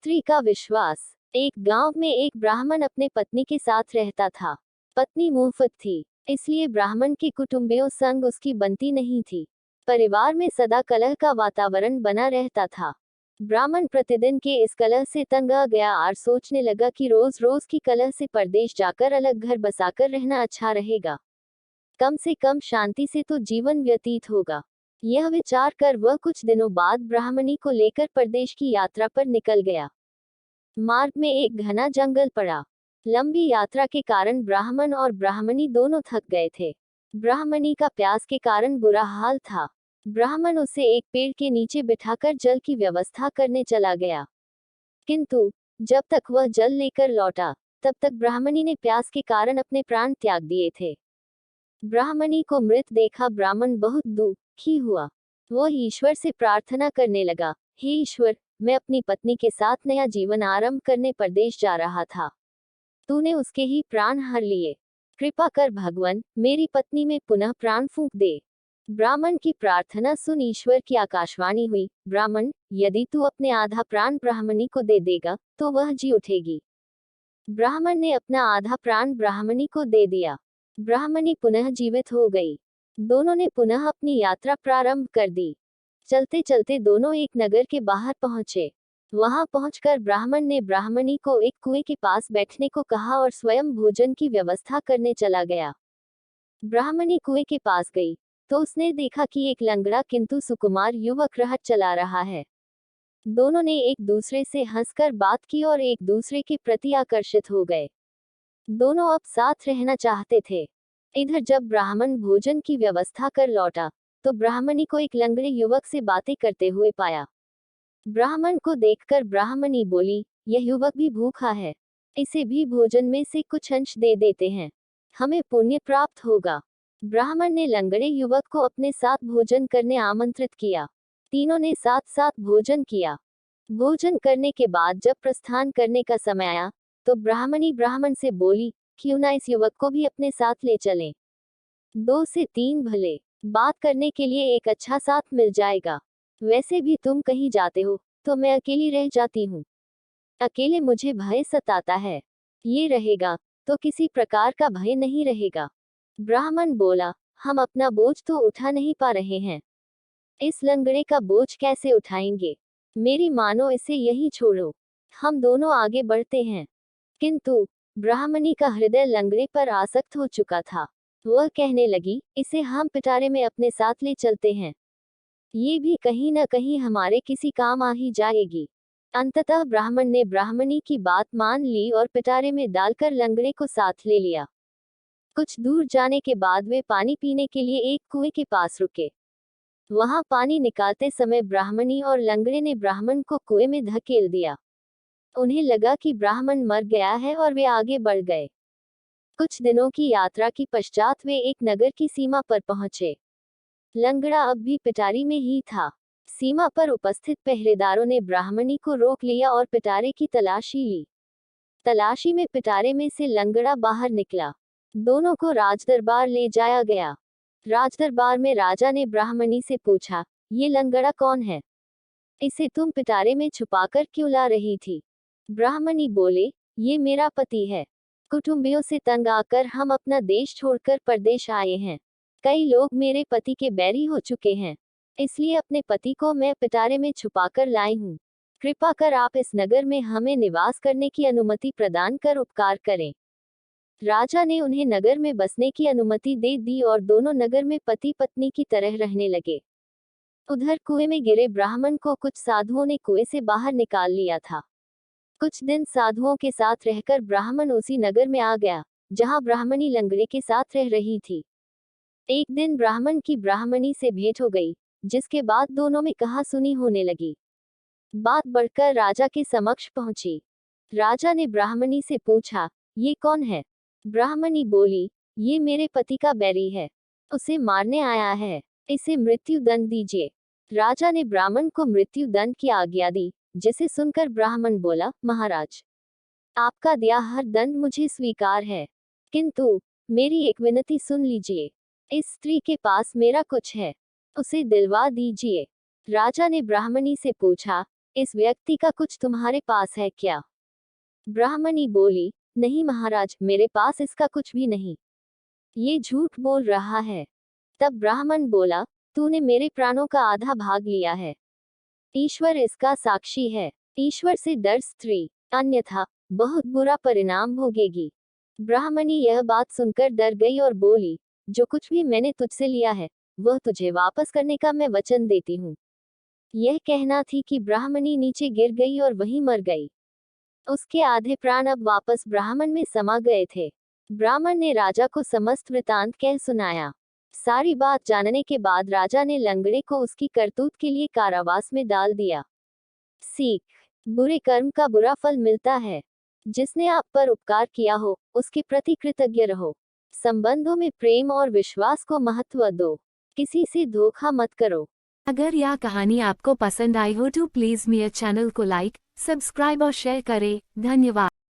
स्त्री का विश्वास। एक गांव में एक ब्राह्मण अपने पत्नी के साथ रहता था। पत्नी मुंहफट थी, इसलिए ब्राह्मण के कुटुंबियों संग उसकी बनती नहीं थी। परिवार में सदा कलह का वातावरण बना रहता था। ब्राह्मण प्रतिदिन के इस कलह से तंग आ गया और सोचने लगा कि रोज रोज की कलह से परदेश जाकर अलग घर बसाकर रहना अच्छा रहेगा। कम से कम शांति से तो जीवन व्यतीत होगा। यह विचार कर वह कुछ दिनों बाद ब्राह्मणी को लेकर परदेश की यात्रा पर निकल गया। मार्ग में एक घना जंगल पड़ा। लंबी यात्रा के कारण ब्राह्मण और ब्राह्मणी दोनों थक गए थे। ब्राह्मणी का प्यास के कारण बुरा हाल था। ब्राह्मण उसे एक पेड़ के नीचे बिठाकर जल की व्यवस्था करने चला गया, किंतु जब तक वह जल लेकर लौटा तब तक ब्राह्मणी ने प्यास के कारण अपने प्राण त्याग दिए थे। ब्राह्मणी को मृत देखा ब्राह्मण बहुत दुखी हुआ। वह ईश्वर से प्रार्थना करने लगा, हे ईश्वर, मैं अपनी पत्नी के साथ नया जीवन आरंभ करने परदेश जा रहा था। तूने उसके ही प्राण हर लिए। कृपा कर भगवान, मेरी पत्नी में पुनः प्राण फूंक दे। ब्राह्मण की प्रार्थना सुन ईश्वर की आकाशवाणी हुई, ब्राह्मण, यदि तू अपने आधा प्राण ब्राह्मणी को दे देगा तो वह जी उठेगी। ब्राह्मण ने अपना आधा प्राण ब्राह्मणी को दे दिया। ब्राह्मणी पुनः जीवित हो गई। दोनों ने पुनः अपनी यात्रा प्रारंभ कर दी। चलते चलते दोनों एक नगर के बाहर पहुंचे। वहां पहुंचकर ब्राह्मण ने ब्राह्मणी को एक कुएं के पास बैठने को कहा और स्वयं भोजन की व्यवस्था करने चला गया। ब्राह्मणी कुएं के पास गई तो उसने देखा कि एक लंगड़ा किंतु सुकुमार युवक रहट चला रहा है। दोनों ने एक दूसरे से हंसकर बात की और एक दूसरे के प्रति आकर्षित हो गए। दोनों अब साथ रहना चाहते थे। इधर जब ब्राह्मण भोजन की व्यवस्था कर लौटा तो ब्राह्मणी को एक लंगड़े युवक से बातें करते हुए पाया। ब्राह्मण को देखकर ब्राह्मणी बोली, यह युवक भी भूखा है, इसे भी भोजन में से कुछ अंश दे देते हैं, हमें पुण्य प्राप्त होगा। ब्राह्मण ने लंगड़े युवक को अपने साथ भोजन करने आमंत्रित किया। तीनों ने साथ साथ भोजन किया। भोजन करने के बाद जब प्रस्थान करने का समय आया तो ब्राह्मणी ब्राह्मण से बोली, क्यों ना इस युवक को भी अपने साथ ले चलें। 2 से 3 भले, बात करने के लिए एक अच्छा साथ मिल जाएगा। वैसे भी तुम कहीं जाते हो तो मैं अकेली रह जाती हूँ। अकेले मुझे भय सताता है, ये रहेगा तो किसी प्रकार का भय नहीं रहेगा। ब्राह्मण बोला, हम अपना बोझ तो उठा नहीं पा रहे हैं, इस लंगड़े का बोझ कैसे उठाएंगे। मेरी मानो इसे यहीं छोड़ो, हम दोनों आगे बढ़ते हैं। किंतु ब्राह्मणी का हृदय लंगड़े पर आसक्त हो चुका था। वह कहने लगी, इसे हम पिटारे में अपने साथ ले चलते हैं, ये भी कहीं न कहीं हमारे किसी काम आ ही जाएगी। अंततः ब्राह्मण ने ब्राह्मणी की बात मान ली और पिटारे में डालकर लंगड़े को साथ ले लिया। कुछ दूर जाने के बाद वे पानी पीने के लिए एक कुएं के पास रुके। वहां पानी निकालते समय ब्राह्मणी और लंगड़े ने ब्राह्मण को कुएं में धकेल दिया। उन्हें लगा कि ब्राह्मण मर गया है और वे आगे बढ़ गए। कुछ दिनों की यात्रा के पश्चात वे एक नगर की सीमा पर पहुंचे। लंगड़ा अब भी पिटारी में ही था। सीमा पर उपस्थित पहरेदारों ने ब्राह्मणी को रोक लिया और पिटारे की तलाशी ली। तलाशी में पिटारे में से लंगड़ा बाहर निकला। दोनों को राजदरबार ले जाया गया। राजदरबार में राजा ने ब्राह्मणी से पूछा, ये लंगड़ा कौन है, इसे तुम पिटारे में छुपाकर क्यों ला रही थी। ब्राह्मणी बोले, ये मेरा पति है, कुटुंबियों से तंग आकर हम अपना देश छोड़कर परदेश आए हैं। कई लोग मेरे पति के बैरी हो चुके हैं, इसलिए अपने पति को मैं पिटारे में छुपाकर लाई हूँ। कृपा कर आप इस नगर में हमें निवास करने की अनुमति प्रदान कर उपकार करें। राजा ने उन्हें नगर में बसने की अनुमति दे दी और दोनों नगर में पति पत्नी की तरह रहने लगे। उधर कुएं में गिरे ब्राह्मण को कुछ साधुओं ने कुएं से बाहर निकाल लिया था। कुछ दिन साधुओं के साथ रहकर ब्राह्मण उसी नगर में आ गया जहां ब्राह्मणी लंगड़े के साथ रह रही थी। एक दिन ब्राह्मण की ब्राह्मणी से भेंट हो गई, जिसके बाद दोनों में कहासुनी होने लगी। बात बढ़कर राजा के समक्ष पहुंची। राजा ने ब्राह्मणी से पूछा, ये कौन है। ब्राह्मणी बोली, ये मेरे पति का बैरी है, उसे मारने आया है, इसे मृत्यु दंड दीजिए। राजा ने ब्राह्मण को मृत्यु दंड की आज्ञा दी, जिसे सुनकर ब्राह्मण बोला, महाराज, आपका दिया हर दंड मुझे स्वीकार है, किंतु मेरी एक विनती सुन लीजिए। इस स्त्री के पास मेरा कुछ है, उसे दिलवा दीजिए। राजा ने ब्राह्मणी से पूछा, इस व्यक्ति का कुछ तुम्हारे पास है क्या? ब्राह्मणी बोली, नहीं महाराज, मेरे पास इसका कुछ भी नहीं। ये झूठ बोल रहा है। तब ब्राह्मण बोला, तूने मेरे प्राणों का आधा भाग लिया है। ईश्वर इसका साक्षी है। ईश्वर से डर स्त्री, अन्यथा बहुत बुरा परिणाम भोगेगी। ब्राह्मणी यह बात सुनकर डर गई और बोली, जो कुछ भी मैंने तुझसे लिया है वह तुझे वापस करने का मैं वचन देती हूँ। यह कहना थी कि ब्राह्मणी नीचे गिर गई और वहीं मर गई। उसके आधे प्राण अब वापस ब्राह्मण में समा गए थे। ब्राह्मण ने राजा को समस्त वृतांत कह सुनाया। सारी बात जानने के बाद राजा ने लंगड़े को उसकी करतूत के लिए कारावास में डाल दिया। सीख, बुरे कर्म का बुरा फल मिलता है। जिसने आप पर उपकार किया हो उसके प्रति कृतज्ञ रहो। संबंधों में प्रेम और विश्वास को महत्व दो। किसी से धोखा मत करो। अगर यह कहानी आपको पसंद आई हो तो प्लीज़ मेरे चैनल को लाइक, सब्सक्राइब और शेयर करें। धन्यवाद।